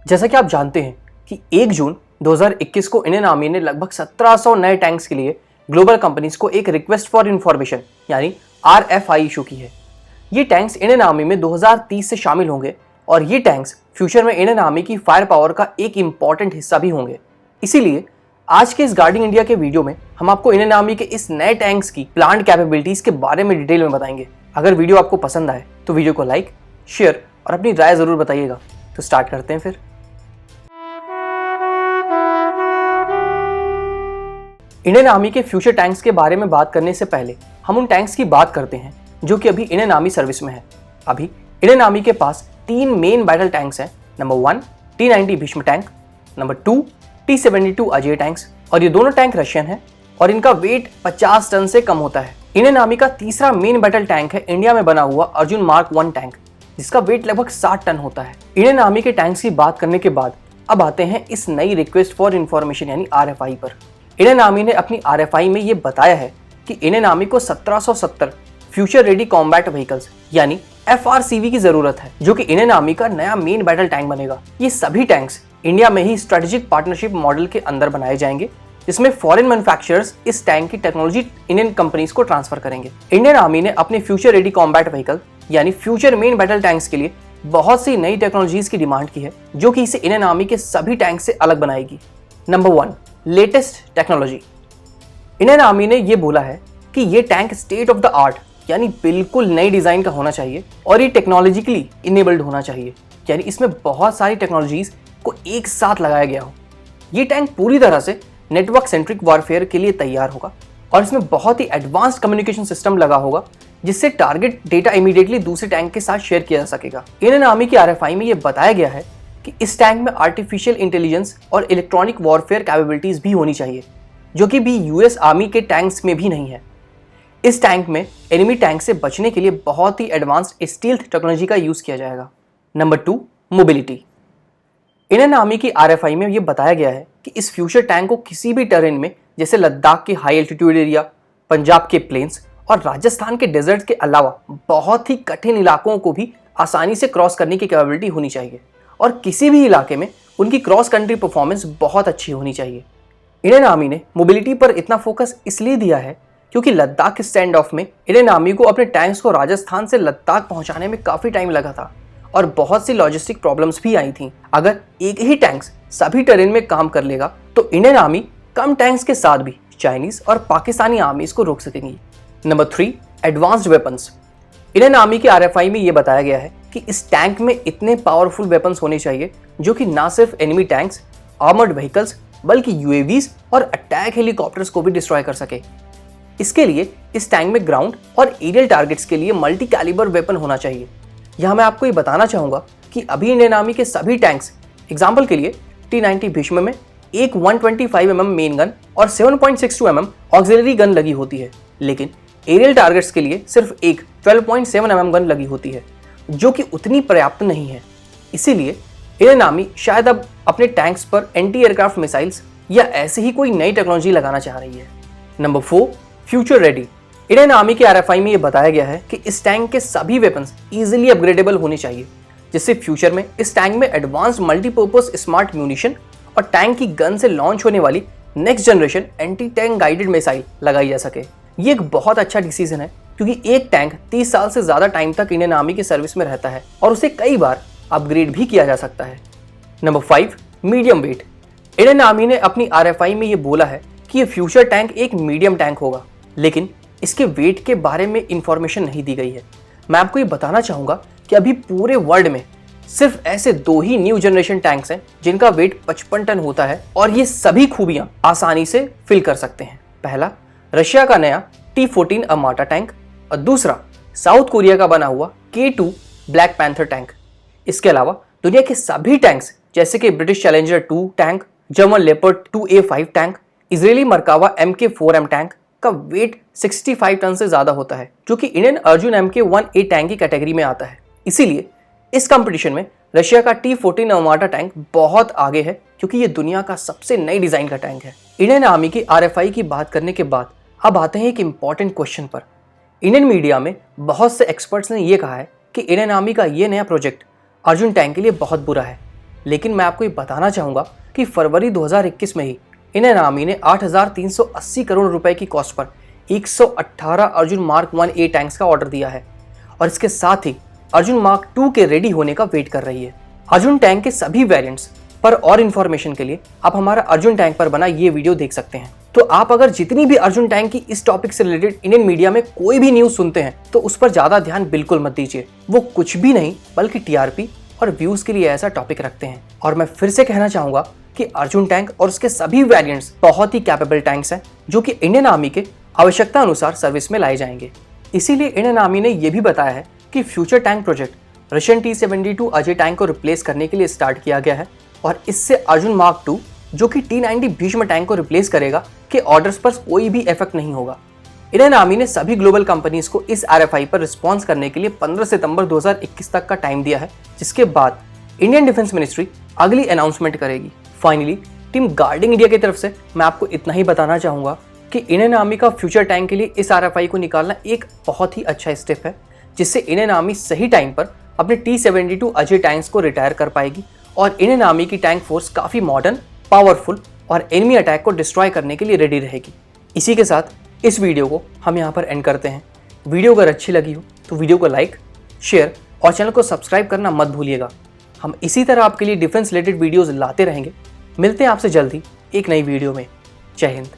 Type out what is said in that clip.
जैसा कि आप जानते हैं कि 1 जून 2021 को इंडियन आर्मी ने लगभग 1700 नए टैंक्स के लिए ग्लोबल कंपनीज को एक रिक्वेस्ट फॉर इंफॉर्मेशन यानी RFI इशू की है। ये टैंक्स इंडियन आर्मी में 2030 से शामिल होंगे और ये टैंक्स फ्यूचर में इंडियन आर्मी की फायर पावर का एक इंपॉर्टेंट हिस्सा भी होंगे। इसीलिए आज के इस गार्डिंग इंडिया के वीडियो में हम आपको इंडियन आर्मी के इस नए टैंक्स की प्लांट कैपेबिलिटीज के बारे में डिटेल में बताएंगे। अगर वीडियो आपको पसंद आए तो वीडियो को लाइक, शेयर और अपनी राय जरूर बताइएगा। तो स्टार्ट करते हैं फिर। इंडियन आर्मी के फ्यूचर टैंक्स के बारे में बात करने से पहले हम उन टैंक्स की बात करते हैं जो कि अभी इंडियन आर्मी सर्विस में है। अभी इंडियन आर्मी के पास 3 मेन बैटल टैंक्स हैं। Number 1 T-90 Bhishma tank, number 2 T-72 Ajay tanks, और ये दोनों टैंक रशियन है और इनका वेट 50 टन से कम होता है। इंडियन आर्मी का तीसरा मेन बैटल टैंक है इंडिया में बना हुआ अर्जुन मार्क 1 टैंक, जिसका वेट लगभग 60 टन होता है। इंडियन आर्मी के टैंक्स की बात करने के बाद अब आते हैं इस नई रिक्वेस्ट फॉर इंफॉर्मेशन यानी RFI पर। इंडियन आर्मी ने अपनी RFI में ये बताया है कि इंडियन आर्मी को 1770 फ्यूचर रेडी कॉम्बैट व्हीकल्स यानी FRCV की जरूरत है, जो कि इंडियन आर्मी का नया मेन बैटल टैंक बनेगा। ये सभी टैंक्स इंडिया में ही स्ट्रेटेजिक पार्टनरशिप मॉडल के अंदर बनाए जाएंगे, जिसमें फॉरेन मैन्युफैक्चरर्स इस टैंक की टेक्नोलॉजी इंडियन कंपनीज को ट्रांसफर करेंगे। इंडियन आर्मी ने अपने फ्यूचर रेडी कॉम्बैट व्हीकल यानी फ्यूचर मेन बैटल टैंक्स के लिए बहुत सी नई टेक्नोलॉजीज की डिमांड की है, जो कि इसे इंडियन आर्मी के सभी टैंक से अलग बनाएगी। Number 1 latest technology. Indian army ने यह बोला है कि ये tank state of the art यानी बिल्कुल नई डिजाइन का होना चाहिए और ये टेक्नोलॉजिकली इनेबल्ड होना चाहिए, यानी इसमें बहुत सारी टेक्नोलॉजीज को एक साथ लगाया गया हो। ये टैंक पूरी तरह से नेटवर्क सेंट्रिक वॉरफेयर के लिए तैयार होगा और इसमें बहुत ही एडवांस्ड कम्युनिकेशन सिस्टम लगा होगा, जिससे टारगेट डेटा इमीडिएटली दूसरे टैंक के साथ शेयर किया जा सकेगा। इंडियन आर्मी की RFI में यह बताया गया है कि इस टैंक में आर्टिफिशियल इंटेलिजेंस और इलेक्ट्रॉनिक वॉरफेयर कैपेबिलिटीज भी होनी चाहिए, जो कि भी US आर्मी के टैंक्स में भी नहीं है। इस टैंक में एनिमी टैंक से बचने के लिए बहुत ही एडवांस्ड स्टील्थ टेक्नोलॉजी का यूज किया जाएगा। Number 2 mobility. इंडियन आर्मी की RFI में यह बताया गया है कि इस फ्यूचर टैंक को किसी भी टेरेन में, जैसे लद्दाख के हाई एल्टीट्यूड एरिया, पंजाब के प्लेन्स और राजस्थान के डेजर्ट के अलावा बहुत ही कठिन इलाकों को भी आसानी से क्रॉस करने की कैपेबिलिटी होनी चाहिए और किसी भी इलाके में उनकी क्रॉस कंट्री परफॉर्मेंस बहुत अच्छी होनी चाहिए। इंडियन आर्मी ने मोबिलिटी पर इतना फोकस इसलिए दिया है क्योंकि लद्दाख स्टैंड ऑफ में इंडियन आर्मी को अपने टैंक्स को राजस्थान से लद्दाख पहुंचाने में काफी टाइम लगा था और बहुत सी लॉजिस्टिक प्रॉब्लम्स भी आई थी। अगर एक ही टैंक्स सभी टेरेन में काम कर लेगा तो इंडियन आर्मी कम टैंक्स के साथ भी चाइनीज और पाकिस्तानी आर्मीज को रोक सकेंगी। Number 3 advanced weapons. Indian army की RFI में यह बताया गया है कि इस टैंक में इतने पावरफुल वेपन्स होने चाहिए जो कि ना सिर्फ एनिमी टैंक्स, आर्मर्ड व्हीकल्स, बल्कि UAVs और अटैक हेलीकॉप्टर्स को भी डिस्ट्रॉय कर सके। इसके लिए इस टैंक में ग्राउंड और एरियल टारगेट्स के लिए मल्टी कैलिबर वेपन होना चाहिए। यहाँ मैं आपको ये बताना चाहूँगा कि अभी इंडियन आर्मी के सभी टैंक्स, एग्जाम्पल के लिए T-90 भीष्म में एक 125 mm मेन गन और 7.62 mm ऑक्सिलरी गन लगी होती है, लेकिन एरियल टारगेट्स के लिए सिर्फ एक 12.7 mm गन लगी होती है, जो कि उतनी पर्याप्त नहीं है। इसीलिए इंडियन आर्मी शायद अब अपने टैंक्स पर एंटी एयरक्राफ्ट मिसाइल्स या ऐसी ही कोई नई टेक्नोलॉजी लगाना चाह रही है। Number 4 future ready. Indian army के RFI में यह बताया गया है कि इस टैंक के सभी वेपन्स इजीली अपग्रेडेबल होने चाहिए, जिससे फ्यूचर में इस टैंक में एडवांस्ड मल्टीपर्पज स्मार्ट म्यूनिशन और टैंक की गन से लॉन्च होने वाली next generation anti tank guided missile लगाई जा सके। ये एक बहुत अच्छा डिसीजन है, क्योंकि एक टैंक 30 साल से ज्यादा टाइम तक इंडियन आर्मी के सर्विस में रहता है और उसे कई बार अपग्रेड भी किया जा सकता है। Number 5 medium wait. Indian army ने अपनी RFI में ये बोला है कि ये फ्यूचर टैंक एक मीडियम टैंक होगा, लेकिन इसके वेट के बारे में इंफॉर्मेशन नहीं दी गई है। मैं आपको ये बताना चाहूँगा कि अभी पूरे वर्ल्ड में सिर्फ ऐसे 2 ही न्यू जनरेशन टैंक्स हैं जिनका वेट 55 टन होता है और ये सभी खूबियाँ आसानी से फिल कर सकते हैं। पहला रशिया का नया T-14 अमाटा टैंक और दूसरा साउथ कोरिया का बना हुआ K2 ब्लैक पैंथर टैंक। इसके अलावा दुनिया के सभी टैंक्स जैसे कि British challenger 2 tank, German leopard 2A5 tank, Israeli Merkava MK4M tank का वेट 65 टन से ज्यादा होता है, जो कि इंडियन अर्जुन MK1A टैंक की कैटेगरी में आता है। इसीलिए इस कंपटीशन में रशिया का T-14 अमाटा टैंक बहुत आगे है, क्योंकि ये दुनिया का सबसे नई डिजाइन का टैंक है। इंडियन आर्मी की RFI की बात करने के बाद अब आते हैं एक इंपॉर्टेंट क्वेश्चन पर। इंडियन मीडिया में बहुत से एक्सपर्ट्स ने यह कहा है कि इंडियन आर्मी का ये नया प्रोजेक्ट अर्जुन टैंक के लिए बहुत बुरा है, लेकिन मैं आपको ये बताना चाहूँगा कि फरवरी 2021 में ही इंडियन आर्मी ने 8,380 करोड़ रुपए की cost per 118 Arjun mark 1A tanks का ऑर्डर दिया है और इसके साथ ही अर्जुन मार्क 2 के रेडी होने का वेट कर रही है। अर्जुन टैंक के सभी वेरिएंट्स पर और इन्फॉर्मेशन के लिए आप हमारा अर्जुन टैंक पर बना ये वीडियो देख सकते हैं। तो आप अगर जितनी भी अर्जुन टैंक की इस टॉपिक से रिलेटेड इंडियन मीडिया में कोई भी न्यूज सुनते हैं तो उस पर ज्यादा ध्यान बिल्कुल मत दीजिए। वो कुछ भी नहीं बल्कि टीआरपी और व्यूज के लिए ऐसा टॉपिक रखते हैं। और मैं फिर से कहना चाहूंगा कि अर्जुन टैंक और उसके सभी वेरिएंट्स बहुत ही कैपेबल टैंक्स हैं जो कि इंडियन आर्मी के आवश्यकता अनुसार सर्विस में लाए जाएंगे। इसीलिए इंडियन आर्मी ने यह भी बताया है कि future tank project Russian T-72 Ajay tank को रिप्लेस करने के लिए स्टार्ट किया गया है और इससे अर्जुन मार्क 2 जो कि T-90 भीष्म टैंक को रिप्लेस करेगा के ऑर्डर्स पर कोई भी इफेक्ट नहीं होगा। इंडियन आर्मी ने सभी ग्लोबल कंपनीज को इस RFI पर रिस्पॉन्स करने के लिए 15 सितंबर 2021 तक का टाइम दिया है, जिसके बाद इंडियन डिफेंस मिनिस्ट्री अगली अनाउंसमेंट करेगी। फाइनली टीम गार्डिंग इंडिया की तरफ से मैं आपको इतना ही बताना चाहूंगा कि इंडियन आर्मी का फ्यूचर टैंक के लिए इस RFI को निकालना एक बहुत ही अच्छा स्टेप है, जिससे इंडियन आर्मी सही टाइम पर अपने T-72 अजय टैंक्स को रिटायर कर पाएगी और इंडियन आर्मी की टैंक फोर्स काफ़ी मॉडर्न, पावरफुल और एनिमी अटैक को डिस्ट्रॉय करने के लिए रेडी रहेगी। इसी के साथ इस वीडियो को हम यहाँ पर एंड करते हैं। वीडियो अगर अच्छी लगी हो तो वीडियो को लाइक, शेयर और चैनल को सब्सक्राइब करना मत भूलिएगा। हम इसी तरह आपके लिए डिफेंस रिलेटेड वीडियोज़ लाते रहेंगे। मिलते हैं आपसे जल्दी एक नई वीडियो में। जय हिंद।